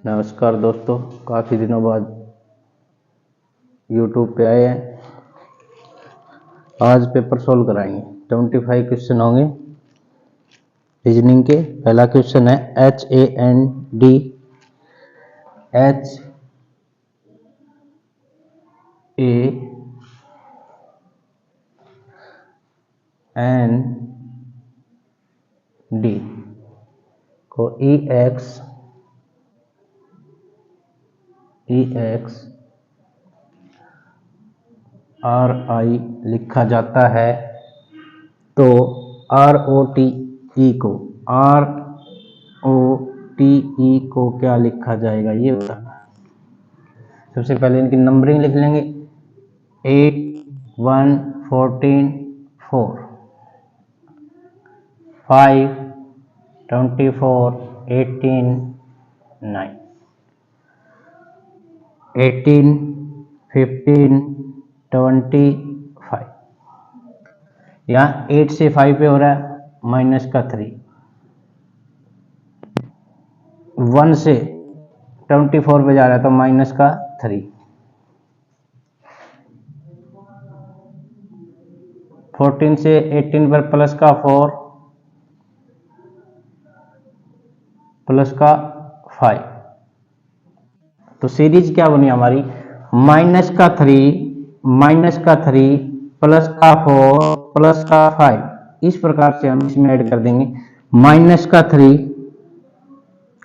नमस्कार दोस्तों, काफ़ी दिनों बाद YouTube पे आए हैं। आज पेपर सोल्व कराएंगे। 25 क्वेश्चन होंगे रीजनिंग के। पहला क्वेश्चन है HAND को EXRI लिखा जाता है, तो ROTE को क्या लिखा जाएगा ये बताना। सबसे पहले इनकी नंबरिंग लिख लेंगे। 8 1 14 4 5 24 18 9 18 15 25। यहाँ 8 से 5 पे हो रहा है माइनस का 3, 1 से 24 पे जा रहा है तो माइनस का 3, 14 से 18 पर प्लस का 4 प्लस का 5। तो सीरीज क्या बनी हमारी, माइनस का 3 प्लस का 4 प्लस का 5। इस प्रकार से हम इसमें ऐड कर देंगे। माइनस का 3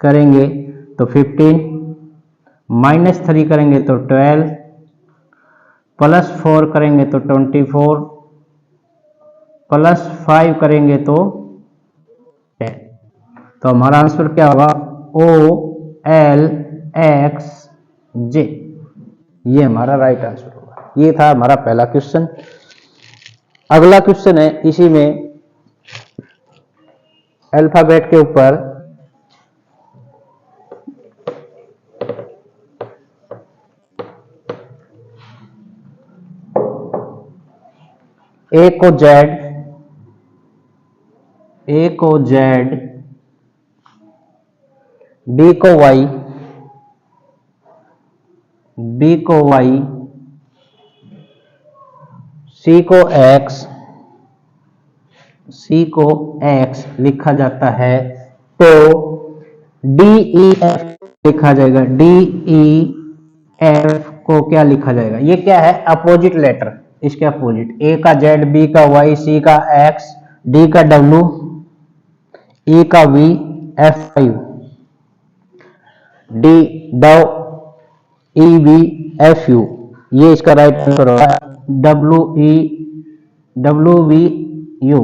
करेंगे तो 15, माइनस 3 करेंगे तो 12, प्लस 4 करेंगे तो 24, प्लस 5 करेंगे तो 10। तो हमारा आंसर क्या होगा, OLXJ। ये हमारा राइट आंसर होगा। ये था हमारा पहला क्वेश्चन। अगला क्वेश्चन है इसी में अल्फाबेट के ऊपर। A को Z, B को Y, C को X लिखा जाता है, तो DEF लिखा जाएगा। DEF को क्या लिखा जाएगा, ये क्या है, अपोजिट लेटर, इसके अपोजिट। A का Z, B का Y, C का X, D का W, E का V, F का U, D WEVFU। ये इसका राइट आंसर होगा, WEVU।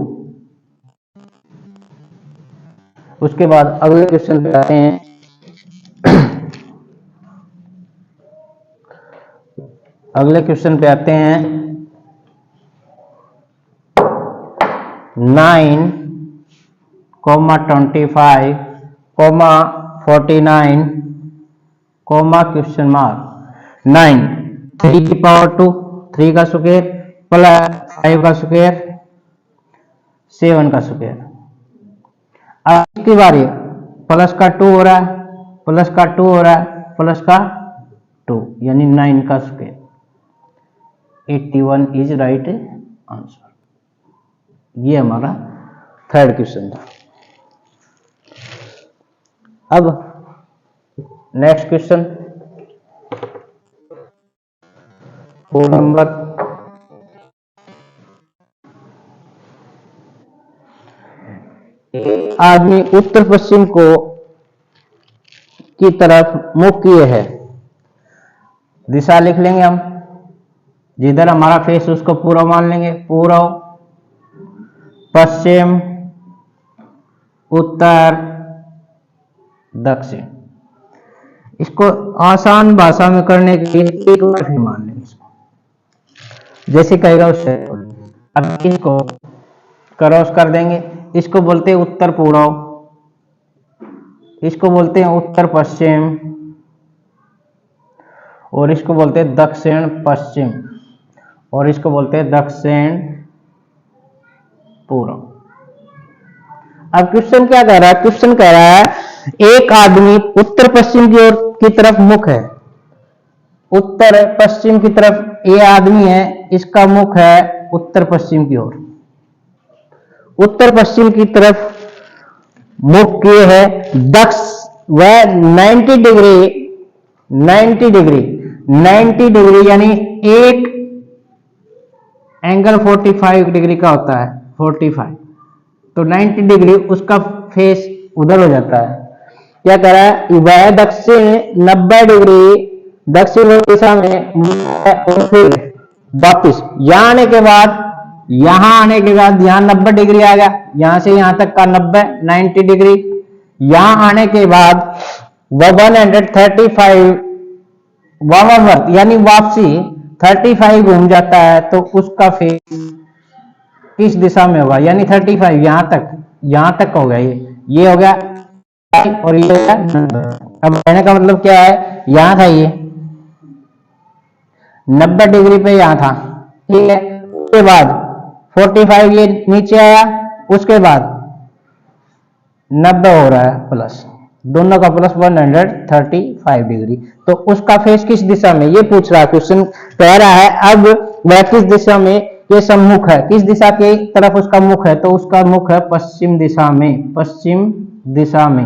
उसके बाद अगले क्वेश्चन पे आते हैं। अगले क्वेश्चन पे आते हैं 9, 25, 49, क्वेश्चन मार्क। 9 3 की पावर 2, 3 का स्क्वायर प्लस 5 का स्क्वायर 7 का स्क्वायर। अब इसकी बारी, प्लस का 2 हो रहा है, प्लस का 2 हो रहा है, प्लस का 2 यानी 9 का स्क्वायर। 81 is right answer. ये हमारा थर्ड क्वेश्चन था। अब नेक्स्ट क्वेश्चन 4 नंबर। आदमी उत्तर पश्चिम की तरफ मुख किए है। दिशा लिख लेंगे हम, जिधर हमारा फेस उसको पूर्व मान लेंगे। पूर्व, पश्चिम, उत्तर, दक्षिण। इसको आसान भाषा में करने के लिए एक बार फिर मान लेंगे इसको, जैसे कहेगा उससे। अब इसको क्रॉस कर देंगे। इसको बोलते हैं उत्तर पूर्व, इसको बोलते हैं उत्तर पश्चिम, और इसको बोलते हैं दक्षिण पश्चिम, और इसको बोलते हैं दक्षिण पूर्व। अब क्वेश्चन क्या कह रहा है, क्वेश्चन कह रहा है एक आदमी उत्तर पश्चिम की ओर की तरफ मुख है, उत्तर पश्चिम की तरफ ये आदमी है, इसका मुख है उत्तर पश्चिम की ओर, उत्तर पश्चिम की तरफ मुख किए है। दक्ष वह 90 डिग्री 90 डिग्री 90 डिग्री यानी एक एंगल 45 डिग्री का होता है, 45, तो 90 डिग्री उसका फेस उधर हो जाता है। क्या कर रहा है, वह दक्षिण 90 डिग्री दक्षिण दिशा में और फिर वापिस यहां आने के बाद, यहां आने के बाद यहां 90 डिग्री आ गया, यहां से यहां तक का 90 डिग्री, यहां आने के बाद वह 135 वामावर्त यानी वापसी 35 घूम जाता है, तो उसका फेस किस दिशा में होगा, यानी 35 यहां तक हो गया, ये हो गया और ये हो गया। अब कहने का मतलब क्या है, यहां था ये 90 डिग्री पे यहां था, ठीक है। उसके बाद 45 ये नीचे आया, उसके बाद 90 हो रहा है प्लस, दोनों का प्लस 135 डिग्री, तो उसका फेस किस दिशा में, ये पूछ रहा है क्वेश्चन, कह रहा है अब वह किस दिशा में ये सम्मुख है, किस दिशा की तरफ उसका मुख है, तो उसका मुख है पश्चिम दिशा में, पश्चिम दिशा में।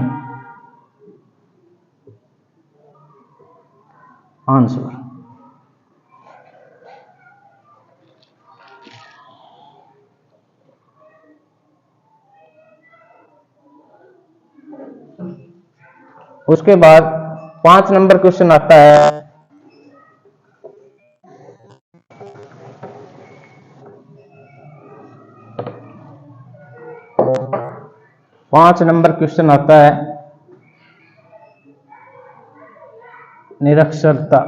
आंसर उसके बाद 5 नंबर क्वेश्चन आता है, निरक्षरता।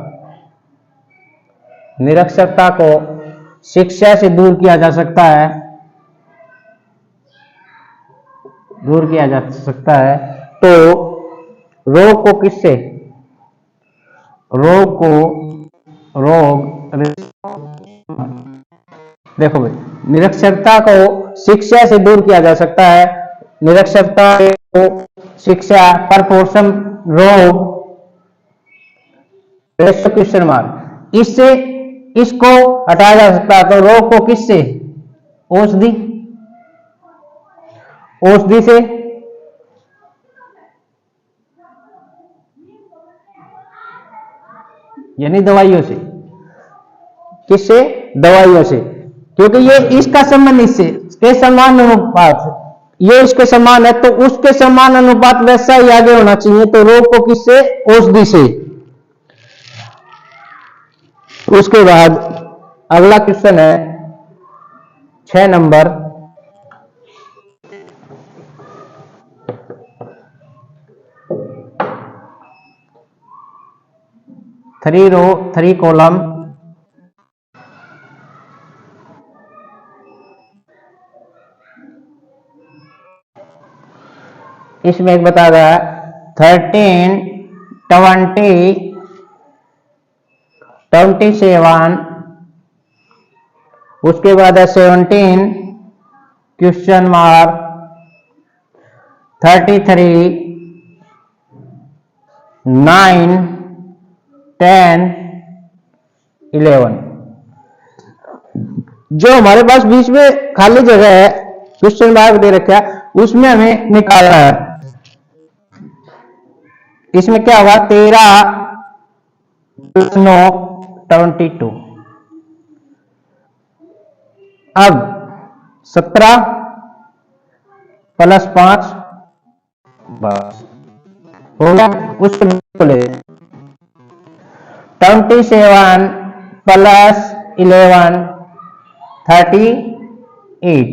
निरक्षरता को शिक्षा से दूर किया जा सकता है, तो रोग को किससे, देखो भाई, निरक्षरता को शिक्षा से दूर किया जा सकता है, निरक्षरता को शिक्षा प्रपोर्शन रोग क्वेश्चन मार्क, इससे इसको हटाया जा सकता है, तो रोग को किससे, औषधि से, यानी दवाइयों से, किससे, दवाइयों से, क्योंकि ये इसका संबंध इससे के समान अनुपात, ये इसके समान है, तो उसके समान अनुपात वैसा ही आगे होना चाहिए, तो रोग को किससे, औषधि से। उसके बाद अगला क्वेश्चन है 6 नंबर, थ्री रो 3 कॉलम, इसमें एक बता रहा है 13, 20, 27, उसके बाद है 17 क्वेश्चन मार्क, 33, 9, 10, 11। जो हमारे पास बीच में खाली जगह है, क्वेश्चन मार्क दे रखा है, उसमें हमें निकालना है। इसमें क्या होगा, 13 9 22, अब 17 प्लस 5 बस हो गया, उसको ले 27 प्लस 11 38,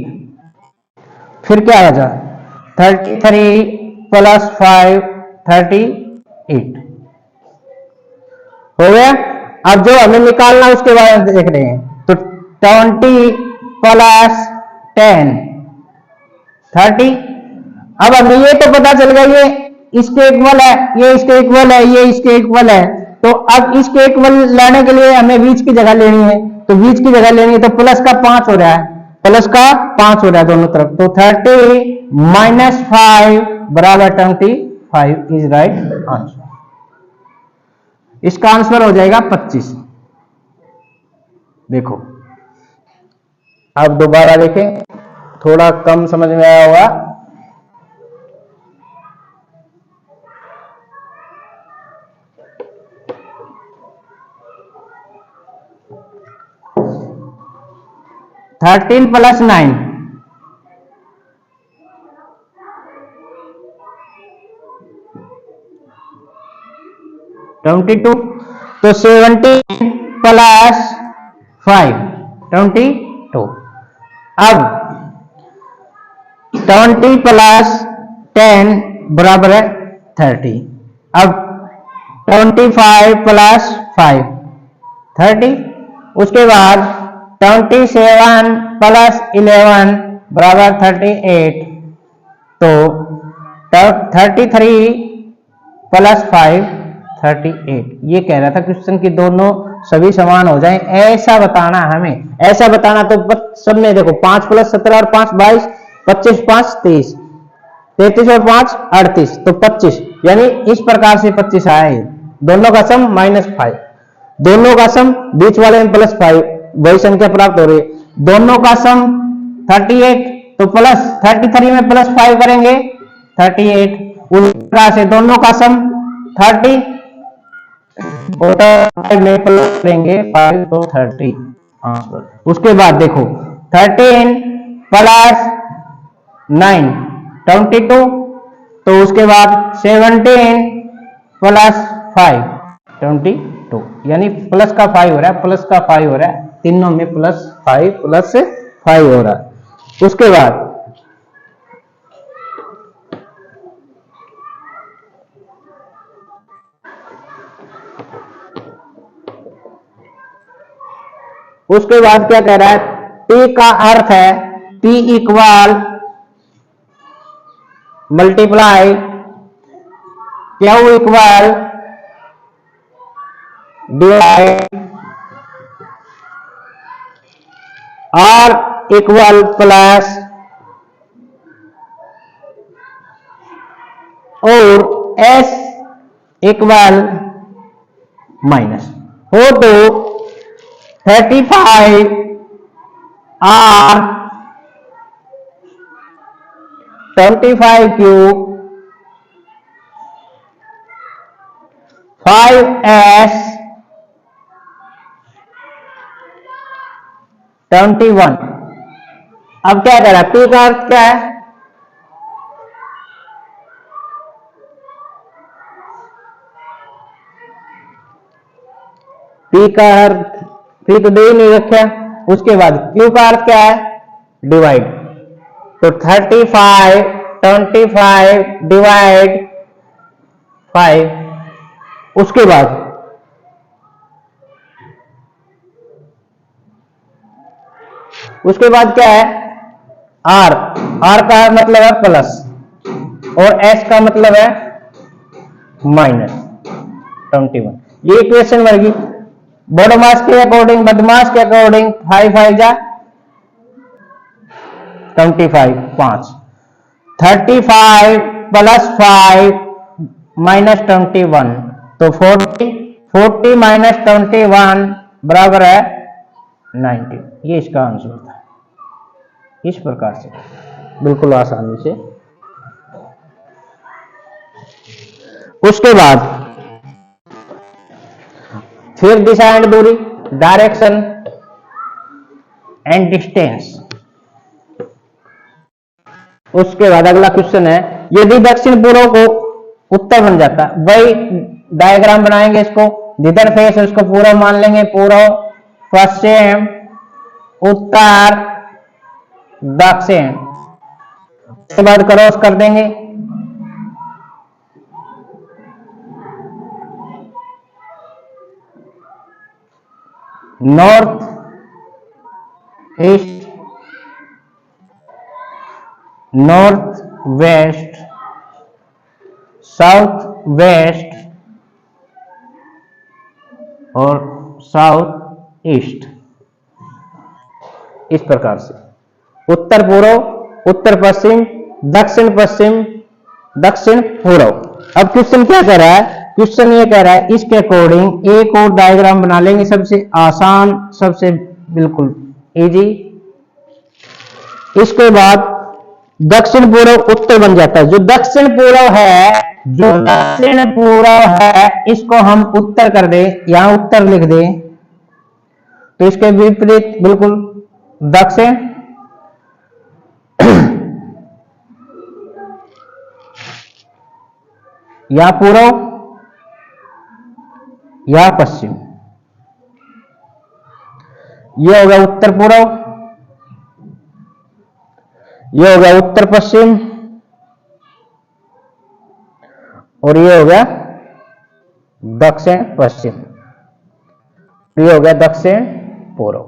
फिर क्या आ जा 33 प्लस 5 38 हो गया। अब जो हमें निकालना उसके बारे में देख रहे हैं, तो 20 प्लस 10 30, अब हमें ये तो पता चल गया ये इसके इक्वल है, ये इसके इक्वल है, ये इसके इक्वल है, तो अब इसके इक्वल लाने के लिए हमें बीच की जगह लेनी है, तो बीच की जगह लेनी है, तो प्लस का 5 हो रहा है, प्लस का 5 हो रहा है दोनों तरफ, तो 30 - 5 बराबर 25, 5 इज राइट आंसर। इसका आंसर हो जाएगा 25। देखो अब दोबारा देखें, थोड़ा कम समझ में आया होगा। थर्टीन प्लस 9 22, तो 17 प्लस 5 22। अब 20 प्लस 10 बराबर है 30। अब 25 प्लस 5 30। उसके बाद 27 प्लस 11 बराबर 38। तो 33 प्लस 5 38। ये कह रहा था क्वेश्चन की दोनों सभी समान हो जाएं, ऐसा बताना हमें। ऐसा बताना तो सब में देखो 5 प्लस 17 और 5 22, 25 5 30, 33 और 5 38, तो 25, यानी इस प्रकार से 25 आया है। दोनों का सम -5, दोनों का सम बीच वाले में +5, वही संख्या प्राप्त हो रही है। दोनों का सम 38, तो प्लस 33 में +5 करेंगे 38। उस प्रकार से दोनों का सम 30 और 5 में प्लस करेंगे 5, तो 30 आंसर। उसके बाद देखो 13 प्लस 9 22, तो उसके बाद 17 प्लस 5 22, यानी प्लस का 5 हो रहा है, प्लस का 5 हो रहा है, तीनों में +5 हो रहा है। उसके बाद क्या कह रहा है, P का अर्थ है P equal multiply Q equal divide R equal plus और S इक्वल माइनस हो, तो 35 R 25 Q 5S 21। अब क्या कह रहा है, P का अर्थ क्या है, P का अर्थ P तो दे ही नहीं रखा। उसके बाद Q का अर्थ क्या है, डिवाइड, तो 35 25 डिवाइड 5। उसके बाद क्या है, R का मतलब है प्लस और S का मतलब है -21। ये इक्वेशन बनेगी बॉडमास के अकॉर्डिंग, बदमाश के अकॉर्डिंग 5 5 जा 25 5, 35 प्लस 5 -21, तो 40 -21 बराबर है 90। ये इसका आंसर था। इस प्रकार से बिल्कुल आसानी से। उसके बाद फिर दिशा एंड दूरी, डायरेक्शन एंड डिस्टेंस। उसके बाद अगला क्वेश्चन है, यदि दक्षिण पूर्व को उत्तर बन जाता, वही डायग्राम बनाएंगे इसको, जिधर फेस है उसको पूर्व मान लेंगे, पूर्व पश्चिम उत्तर दक्षिण, उसके बाद क्रॉस कर देंगे, north east north west south west और साउथ ईस्ट। इस प्रकार से उत्तर पूर्व, उत्तर पश्चिम, दक्षिण पश्चिम, दक्षिण पूर्व। अब क्वेश्चन क्या कह रहा है, क्वेश्चन ये कह रहा है इसके अकॉर्डिंग एक और डायग्राम बना लेंगे, सबसे आसान, सबसे बिल्कुल इजी। इसके बाद दक्षिण पूर्व उत्तर बन जाता है। जो दक्षिण पूर्व है, जो दक्षिण पूर्व है, इसको हम उत्तर कर दें, यहां उत्तर लिख दें, तो इसके विपरीत बिल्कुल दक्षिण, या पूर्व या पश्चिम, ये हो गया उत्तर पूर्व, ये हो गया उत्तर पश्चिम, और ये हो गया दक्षिण पश्चिम, ये हो गया दक्षिण पूर्व।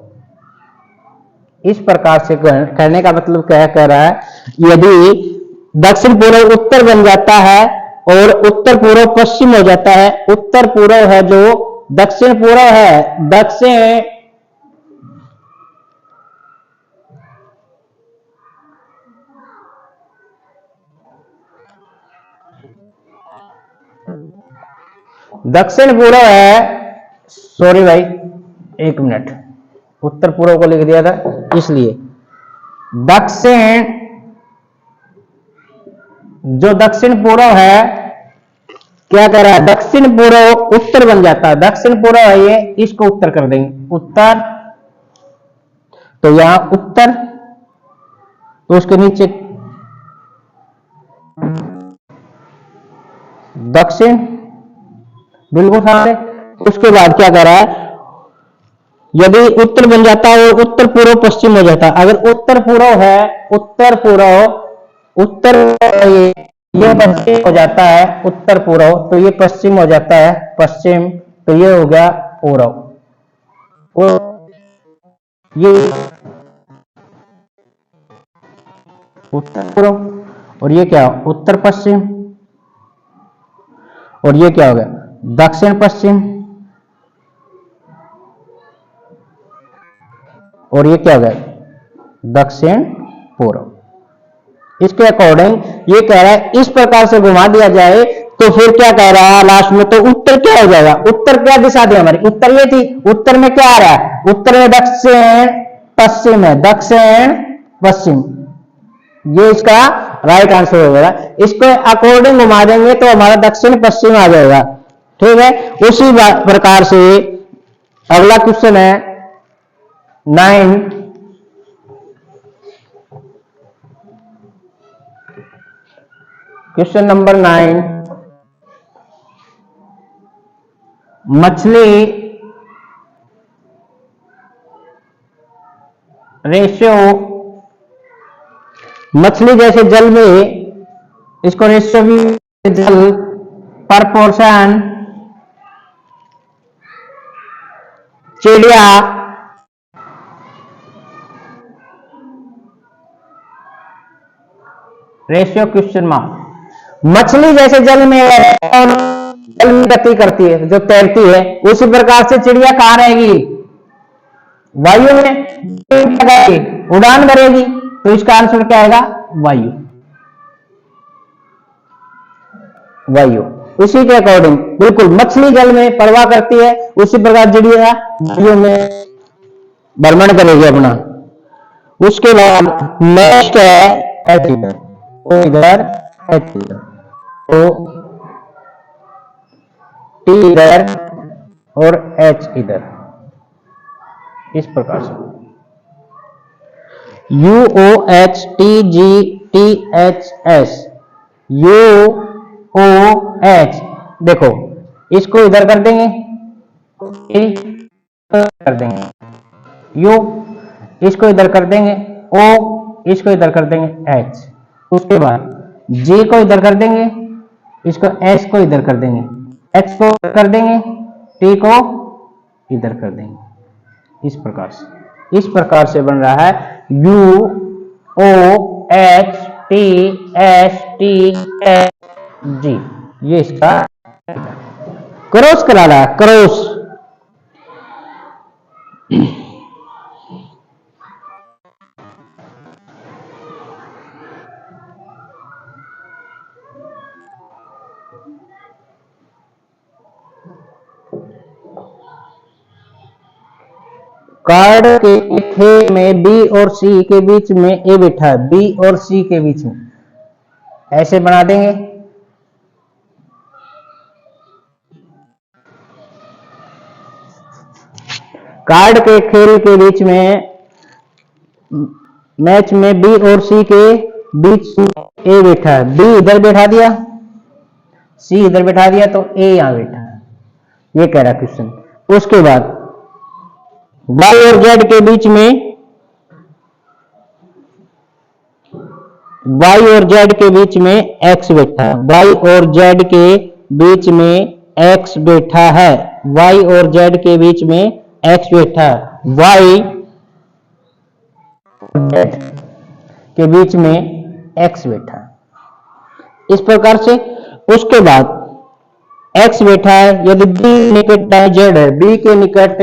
इस प्रकार से कहने का मतलब क्या कह रहा है, यदि दक्षिण पूर्व उत्तर बन जाता है और उत्तर पूर्व पश्चिम हो जाता है, उत्तर पूर्व है जो दक्षिण पूर्व है, दक्षिण पूर्व है, सॉरी भाई एक मिनट, उत्तर पूर्व को लिख दिया था इसलिए, दक्षिण, जो दक्षिण पूर्व है क्या कह रहा है, दक्षिण पूर्व उत्तर बन जाता है, दक्षिण पूर्व है ये, इसको उत्तर कर देंगे, उत्तर, तो यहां उत्तर, तो उसके नीचे दक्षिण, बिल्कुल सामने। उसके बाद क्या कर रहा है, यदि उत्तर बन जाता है और उत्तर पूर्व पश्चिम हो जाता है, अगर उत्तर पूर्व है, उत्तर पूर्व, उत्तर ये पश्चिम हो जाता है, उत्तर पूर्व, तो ये पश्चिम हो जाता है, पश्चिम, तो ये हो गया पूर्व, ये उत्तर पूर्व, और ये क्या, उत्तर पश्चिम, और ये क्या हो गया, दक्षिण पश्चिम, और ये क्या हो गया, दक्षिण पूर्व। इसके अकॉर्डिंग ये कह रहा है इस प्रकार से घुमा दिया जाए, तो फिर क्या कह रहा है लास्ट में, तो उत्तर क्या हो जाएगा, उत्तर क्या दिशा थी हमारी, उत्तर ये थी, उत्तर में क्या आ रहा है, उत्तर में दक्षिण पश्चिम है, दक्षिण पश्चिम, ये इसका राइट आंसर हो जाएगा। इसको अकॉर्डिंग घुमा देंगे तो हमारा दक्षिण पश्चिम आ जाएगा, ठीक है। उसी प्रकार से अगला क्वेश्चन है 9, क्वेश्चन नंबर 9, मछली रेशियो, मछली जैसे जल में, इसको रेशियो भी, जल प्रपोर्शन, चिड़िया, रेशियो क्वेश्चन मार्क, मछली जैसे जल में और जल में गति करती है, जो तैरती है, उसी प्रकार से चिड़िया कहां रहेगी, वायु में उड़ान भरेगी, तो इसका आंसर क्या आएगा, वायु, वायु। उसी के अकॉर्डिंग बिल्कुल मछली जल में प्रवाह करती है, उसी प्रकार चिड़िया वायु में भ्रमण करेगी अपना। उसके बाद नेक्स्ट है एच इधर, ओ इधर, एच इधर, तो टी इधर और एच इधर, इस प्रकार से U O H T G T H S, U O H, देखो इसको इधर कर देंगे, कर देंगे, यू इसको इधर कर देंगे, ओ इसको इधर कर देंगे, एच, उसके बाद जी को इधर कर देंगे, इसको एस को इधर कर देंगे, एच को कर देंगे, टी को इधर कर देंगे, इस प्रकार से बन रहा है U O H T S T H G, ये इसका क्रॉस करा रहा है, क्रॉस। कार्ड के खेल में बी और सी के बीच में ए बैठा है, बी और सी के बीच में, ऐसे बना देंगे। कार्ड के खेल के बीच में, मैच में बी और सी के बीच ए बैठा है, बी इधर बैठा दिया, सी इधर बैठा दिया, तो ए यहां बैठा है, ये कह रहा क्वेश्चन। उसके बाद वाई और जेड के बीच में, वाई और जेड के बीच में एक्स बैठा है, वाई और जेड के बीच में एक्स बैठा है, वाई और जेड के बीच में एक्स बैठा है, वाई जेड के बीच में एक्स बैठा है, इस प्रकार से। उसके बाद एक्स बैठा है, यदि बी निकट दाई जेड है, बी के निकट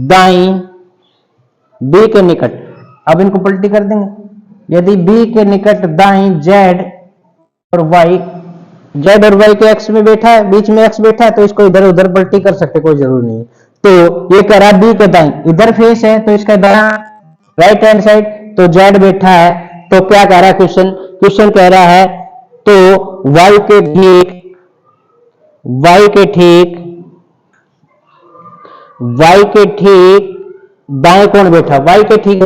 दाई, बी के निकट, अब इनको पलटी कर देंगे। यदि बी के निकट दाई जेड और वाई, जेड और वाई के एक्स में बैठा है, बीच में एक्स बैठा है, तो इसको इधर उधर पलटी कर सकते, कोई जरूर नहीं। तो ये कह रहा है बी के दाई, इधर फेस है तो इसका दाया राइट हैंड साइड, तो जेड बैठा है, तो क्या कह रहा है क्वेश्चन, क्वेश्चन कह रहा है तो वाई के ठीक, वाई के ठीक, वाई के ठीक दाएं कौन बैठा, वाई के ठीक,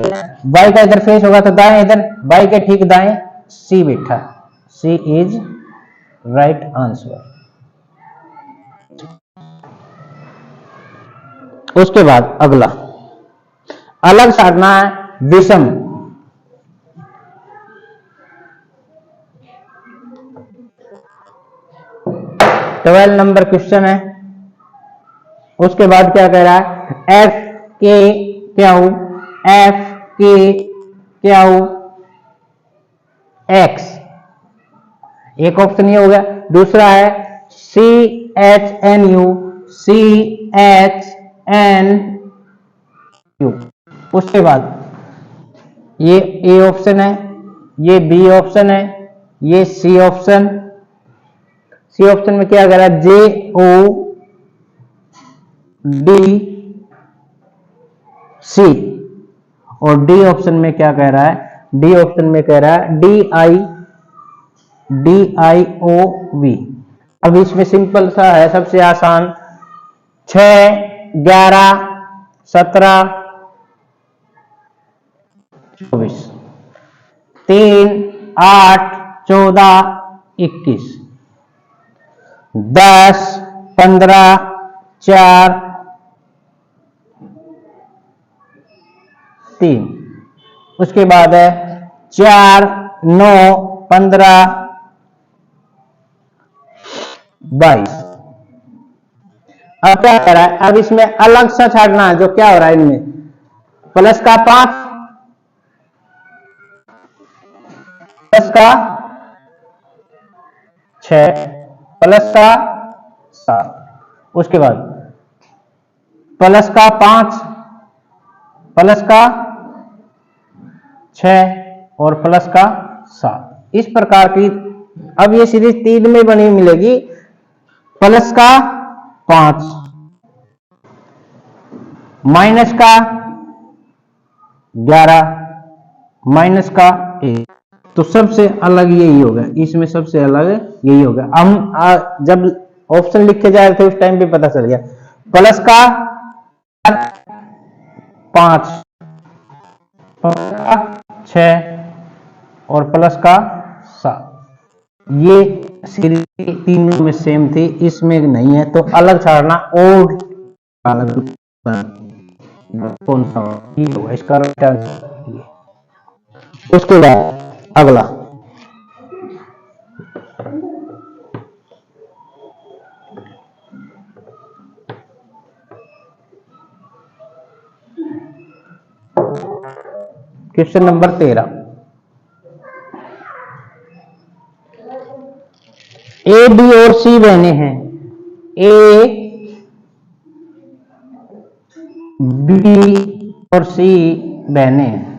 वाई का इधर फेस होगा तो दाएं इधर, वाई के ठीक दाएं सी बैठा, सी इज राइट आंसर। उसके बाद अगला अलग साधना है विषम, 12 नंबर क्वेश्चन है। उसके बाद क्या कह रहा है, F K Q, F K Q X, एक ऑप्शन ये हो गया। दूसरा है C H N U, C H N U. उसके बाद ये ए ऑप्शन है, ये बी ऑप्शन है, ये सी ऑप्शन, सी ऑप्शन में क्या कह रहा है, जे ओ डी सी, और डी ऑप्शन में क्या कह रहा है, डी ऑप्शन में कह रहा है डी आई ओ वी। अब इसमें सिंपल सा है, सबसे आसान 6, 11, 17, 24, 3, 8, 14, 21, 10, 15, 4, 3, उसके बाद है 4, 9, 15, 22। अब क्या कह रहा है, अब इसमें अलग सा छाटना है, जो क्या हो रहा है इनमें, प्लस का 5, प्लस का 6, प्लस का 7, उसके बाद प्लस का 5, प्लस का 6 और प्लस का 7, इस प्रकार की। अब ये सीरीज 3 में बनी मिलेगी, प्लस का 5, माइनस का 11, माइनस का 1, तो सबसे अलग यही होगा, इसमें सबसे अलग यही होगा। हम जब ऑप्शन लिखे जा रहे थे उस टाइम पे पता चल गया, प्लस का 5, 6 और प्लस का 7, ये सीरीज तीनों में सेम थी, इसमें नहीं है, तो अलग छाड़ना, और अलग कौन सा होगा इसका राइट आंसर। उसके बाद अगला क्वेश्चन नंबर 13, ए बी और सी बहने हैं, ए बी और सी बहने हैं,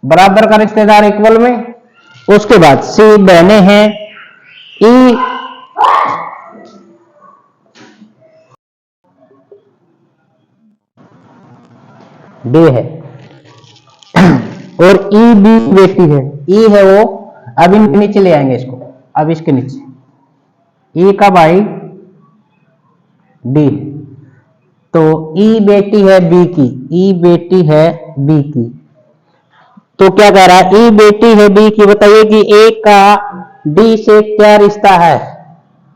बराबर का रिश्तेदार इक्वल में। उसके बाद सी बहने हैं, ई डी है। और ई बी बेटी है, ई है वो, अब इनके नीचे ले आएंगे इसको, अब इसके नीचे ई का भाई डी, तो ई बेटी है बी की, ई बेटी है बी की, तो क्या कह रहा है, ई बेटी है बी की, बताइए कि ए का डी से क्या रिश्ता है,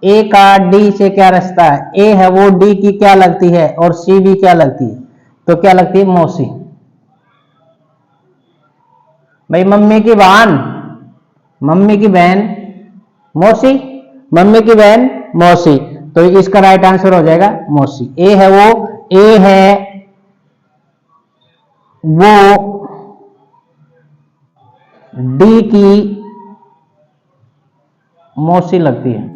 ए का डी से क्या रिश्ता है, ए है वो डी की क्या लगती है और सी भी क्या लगती है, तो क्या लगती है, मौसी। भाई मम्मी की बहन, मम्मी की बहन मौसी, मम्मी की बहन मौसी, तो इसका राइट आंसर हो जाएगा मौसी। ए है वो, ए है वो डी की मौसी लगती है।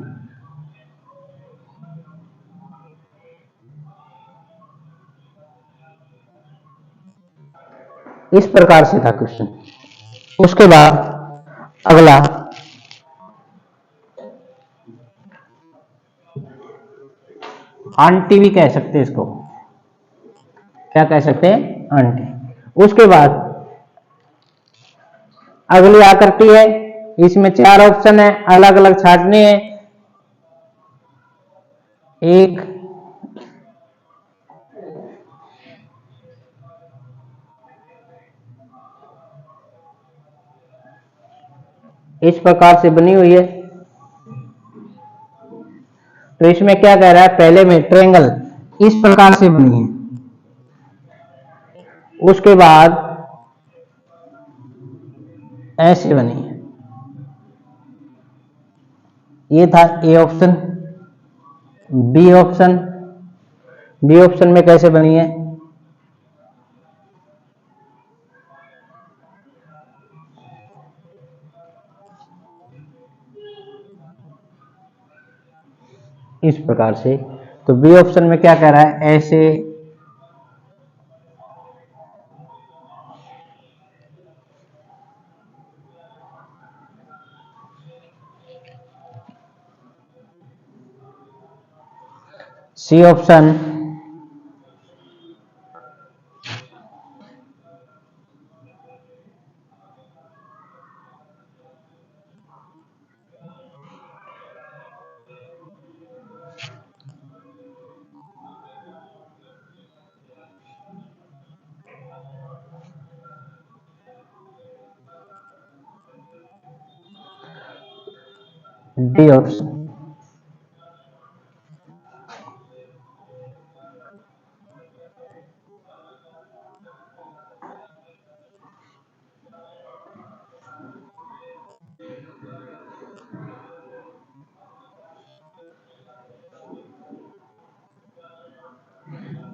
इस प्रकार से था क्वेश्चन। उसके बाद अगला, आंटी भी कह सकते हैं इसको, क्या कह सकते हैं, आंटी। उसके बाद अगली आकृति है, इसमें 4 ऑप्शन है, अलग अलग छांटने हैं। एक, इस प्रकार से बनी हुई है। तो इसमें क्या कह रहा है, पहले में ट्रायंगल इस प्रकार से बनी है, उसके बाद ऐसे बनी है। ये था A option. B option, B option में कैसे बनी है, इस प्रकार से। तो बी ऑप्शन में क्या कह रहा है, ऐसे सी ऑप्शन, डी ऑप्शन।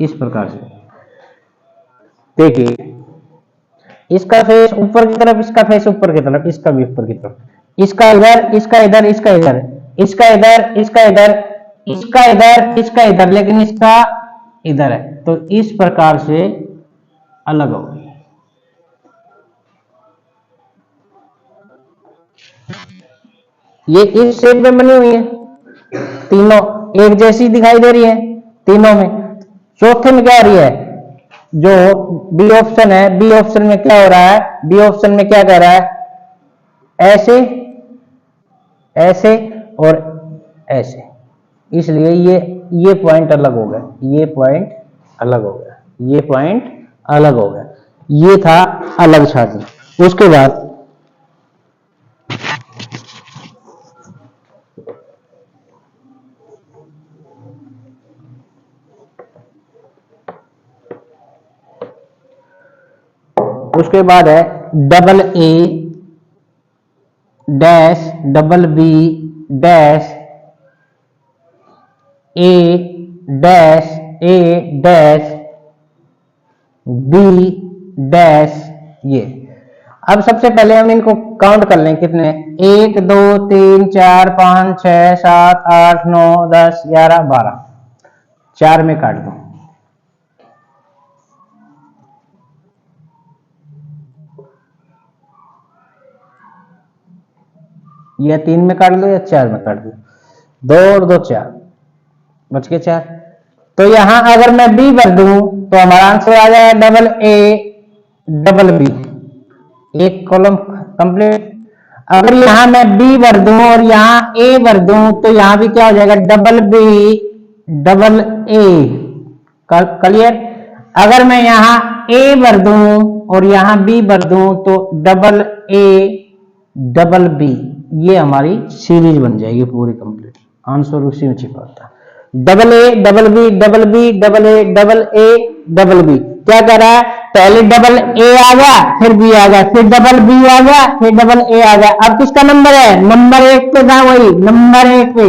इस प्रकार से देखिए, इसका फेस ऊपर की तरफ, इसका फेस ऊपर की तरफ, इसका भी ऊपर की तरफ, इसका इधर, इसका इधर, इसका इधर, इसका इधर, इसका इधर, इसका इधर, इसका इधर, लेकिन इसका इधर है, तो इस प्रकार से अलग हो गई। ये इस शेप में बनी हुई है, तीनों एक जैसी दिखाई दे रही है तीनों में। चौथे में क्या आ रही है, जो बी ऑप्शन है, बी ऑप्शन में क्या हो रहा है, बी ऑप्शन में क्या कह रहा है, ऐसे, ऐसे और ऐसे, इसलिए ये पॉइंट अलग हो गया, ये पॉइंट अलग हो गया, ये पॉइंट अलग हो गया। ये था अलग छाती। उसके बाद उसके बाद है double A dash double B dash A dash A dash B dash. ये अब सबसे पहले हम इनको काउंट कर लें, कितने, 1 2 3 4 5 6 7 8 9 10 11 12, 4 में काट दो, या 3 में काट दो या 4 में काट दो, 2 और 2 4, बच के 4। तो यहां अगर मैं बी भर दूं तो हमारा आंसर आ जाएगा डबल ए डबल बी, एक कॉलम कंप्लीट। अगर यहां मैं बी भर दूं और यहां ए भर दूं तो यहां भी क्या हो जाएगा double B double A, clear. अगर मैं यहां ए भर दूं और यहां बी भर दूं तो डबल ए डबल बी, ये हमारी सीरीज बन जाएगी पूरी कंप्लीट। आंसर उसी में छिपा होता है, double A double B double B double A double B. क्या कह रहा है, पहले डबल ए आ गया, फिर बी आ गया, फिर डबल बी आ गया, फिर डबल ए आ गया। अब किसका नंबर है, नंबर एक पे था, वही नंबर एक पे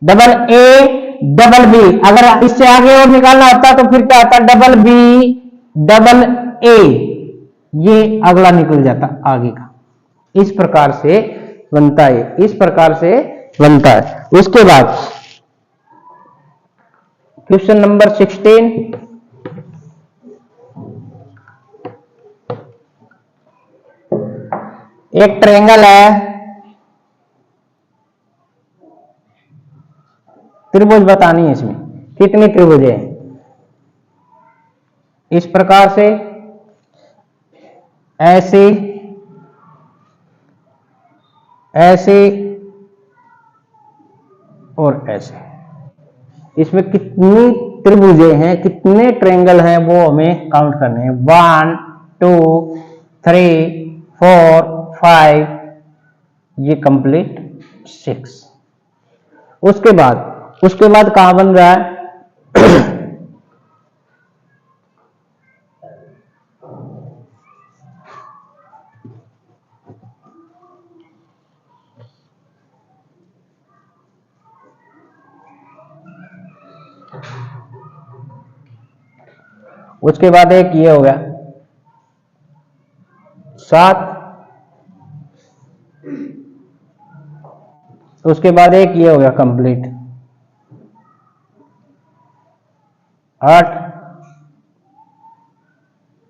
डबल ए डबल बी। अगर इससे आगे और निकालना होता तो फिर क्या होता, डबल बी डबल ए, ये अगला निकल जाता आगे का। इस प्रकार से बनता है, इस प्रकार से बनता है। उसके बाद क्वेश्चन नंबर 16, एक ट्रायंगल है, त्रिभुज बतानी है, इसमें कितनी त्रिभुज है। इस प्रकार से ऐसे ऐसे और ऐसे, इसमें कितनी त्रिभुजें हैं, कितने ट्रायंगल हैं, वो हमें काउंट करने हैं। 1 2 3 4 5, ये कंप्लीट 6। उसके बाद कहां बन रहा है उसके बाद एक ये हो गया 7, उसके बाद एक ये हो गया कंप्लीट 8,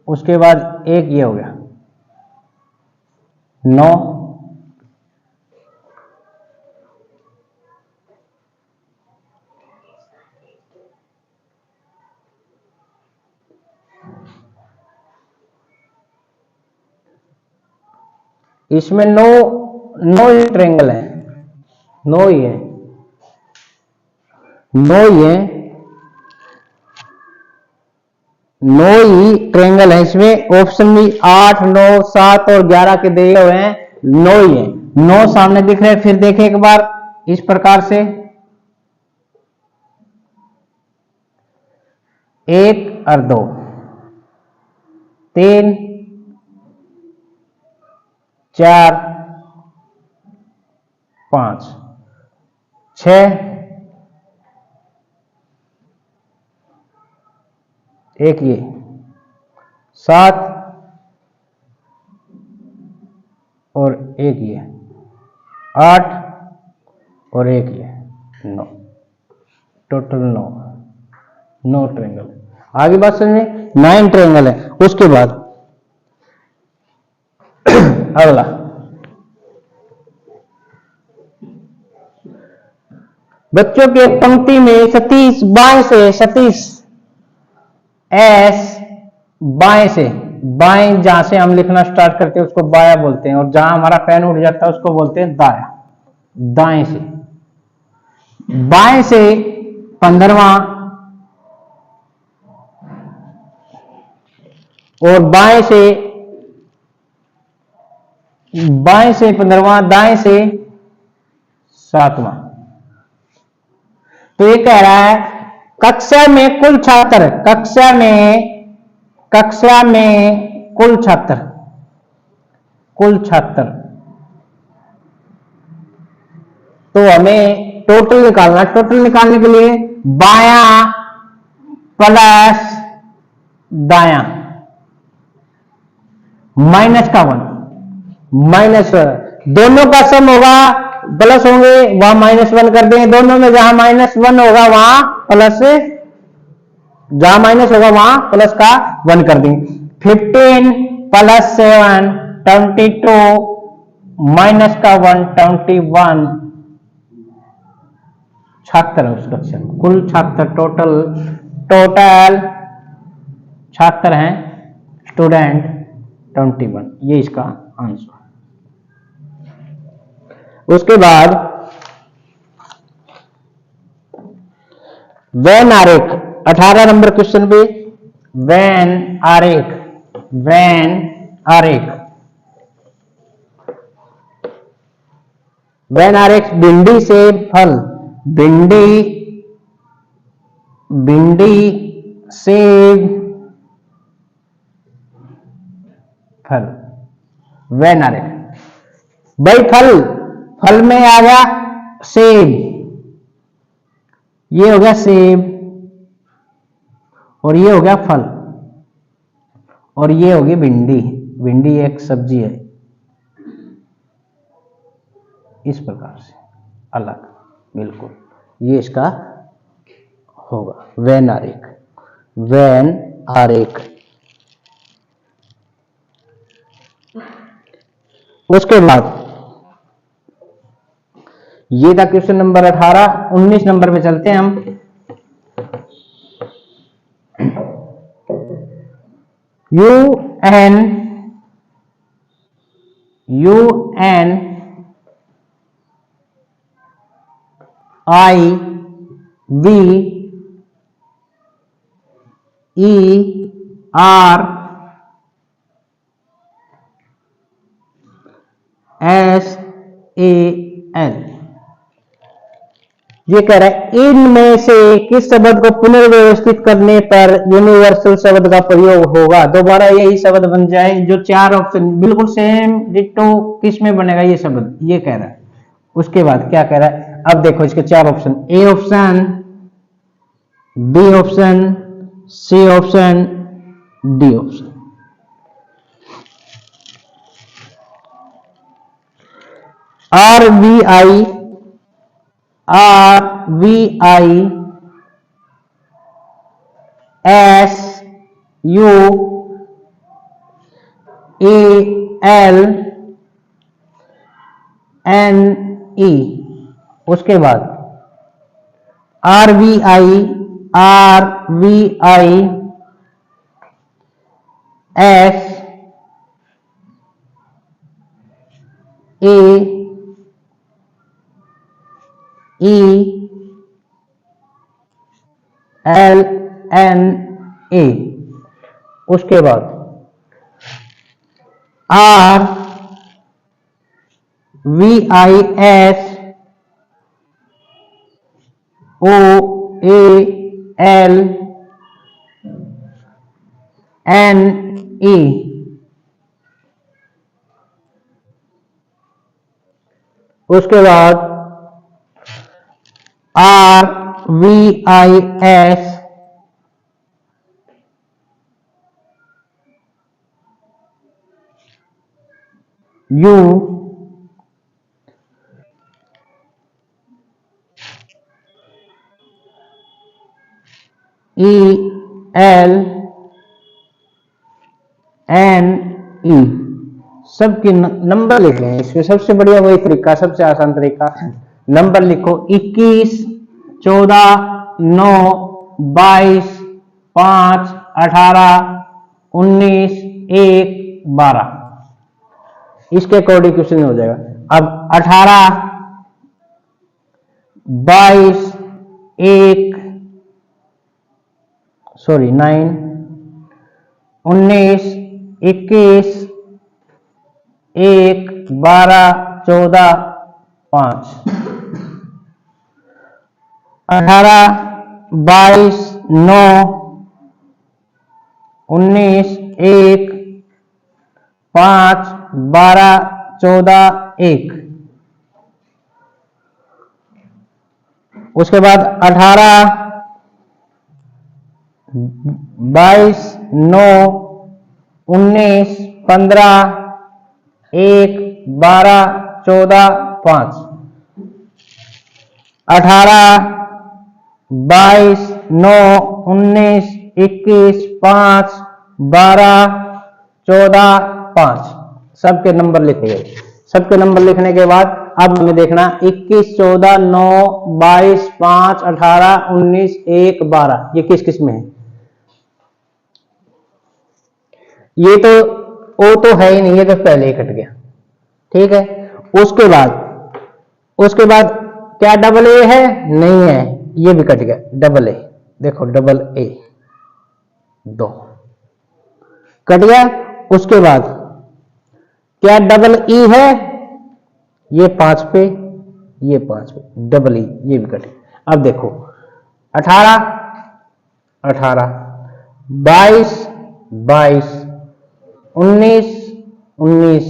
उसके बाद एक ये हो गया 9, इसमें 9 ट्रायंगल है, 9 ही है, 9 ही है, 9 ही ट्रायंगल है। इसमें ऑप्शन भी 8 9 7 और 11 के दिए हुए हैं, 9 ही है। 9 सामने दिख रहे हैं, फिर देखें एक बार इस प्रकार से 1 और 2 3 4 5 6, एक ये 7 और एक ये 8 और एक ये 9, टोटल 9 ट्रायंगल। आगे बात समझे, 9 ट्रायंगल है। उसके बाद अगला बच्चों के पंक्ति में सतीश बाएं से, सतीश एस बाएं से, बाएं जहां से हम लिखना स्टार्ट करते हैं उसको बाया बोलते हैं, और जहां हमारा पेन उठ जाता है उसको बोलते हैं दाया। दाएं से, बाएं से 15वां और बाएं से 15वां, दाएं से 7वां। तो ये कह रहा है कक्षा में कुल छात्र, कक्षा में कुल छात्र, तो हमें टोटल निकालना। टोटल निकालने के लिए बायां प्लस दायां माइनस का 1, माइनस दोनों का सम होगा, प्लस होंगे वहां -1 कर देंगे। दोनों में जहां -1 होगा वहां प्लस, जहां माइनस होगा वहां प्लस का 1 कर देंगे। 15 प्लस 7 22, माइनस का 1 21, 76 है उसका क्वेश्चन, कुल 76 टोटल 76 हैं, स्टूडेंट 21, ये इसका आंसर। उसके बाद वैन आरेख 18 नंबर क्वेश्चन पे, वैन आरेख वैन आरेख भिंडी से फल, भिंडी से फल, वैन आरेख। भाई फल में आ गया सेब, ये हो गया सेब, और ये हो गया फल, और ये होगी भिंडी। भिंडी एक सब्जी है, इस प्रकार से अलग, बिल्कुल ये इसका होगा वैन आरेख। उसके बाद ये था क्वेश्चन नंबर 18। 19 नंबर पे चलते हैं हम। UNIVERSAL, ये कह रहा है इनमें से किस शब्द को पुनर्व्यवस्थित करने पर यूनिवर्सल शब्द का प्रयोग होगा। दोबारा यही शब्द बन जाए, जो 4 ऑप्शन बिल्कुल सेम डिट्टो, किस में बनेगा ये शब्द, ये कह रहा है। उसके बाद क्या कह रहा है, अब देखो इसके 4 option, A option, B option, C option, D option. RVI SUALNE, उसके बाद RVI SAELNA, उसके बाद RVISOALNE, उसके बाद RVISUALNE, सबके नंबर लिख रहे हैं। इसमें सबसे बढ़िया वही तरीका, सबसे आसान तरीका, नंबर लिखो 21, 14, 9, 22, 5, 18, 19, 1, 12, इसके अकॉर्डिंग क्वेश्चन हो जाएगा। अब 18, 22, 9, 19, 21, 1, 12, 14, 5, 18, 22, 9, 19, 1, 5, 12, 14, 1, उसके बाद 18, 22, 9, 19, 15, 1, 12, 14, 5, 18, 22, 9, 19, 21, 5, 12, 14, 5, सबके नंबर लिखे गए। सबके नंबर लिखने के बाद अब हमें देखना 21, 14, 9, 22, 5, 18, 19, 1, 12 ये किस किस में है? ये तो ओ तो है ही नहीं, ये तो पहले ही कट गया। ठीक है, उसके बाद क्या डबल ए है? नहीं है, ये भी कट गया। डबल ए, देखो डबल ए 2 कट गया। उसके बाद क्या डबल ई है? ये 5 पे, ये 5 पे, डबल ई, ये भी कट गया। अब देखो 18, 18, 22, 22, 19, 19,